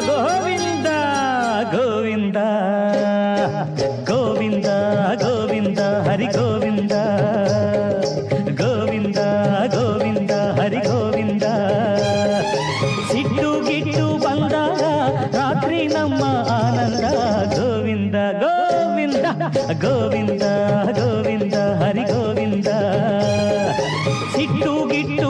ಗೋವಿಂದ ಗೋವಿಂದ ಗೋವಿಂದ ಹರಿ ಗೋವಿಂದ ಗೋವಿಂದ ಗೋವಿಂದ ಹರಿ ಗೋವಿಂದ ಸಿಟ್ಟು ಗಿಟ್ಟು ಬಂದಾಗ ರಾತ್ರಿ ನಮ್ಮ ಆನಂದ ಗೋವಿಂದ ಗೋವಿಂದ ಗೋವಿಂದ ಗೋವಿಂದ ಹರಿ ಗೋವಿಂದ ಸಿಟ್ಟು ಗಿಟ್ಟು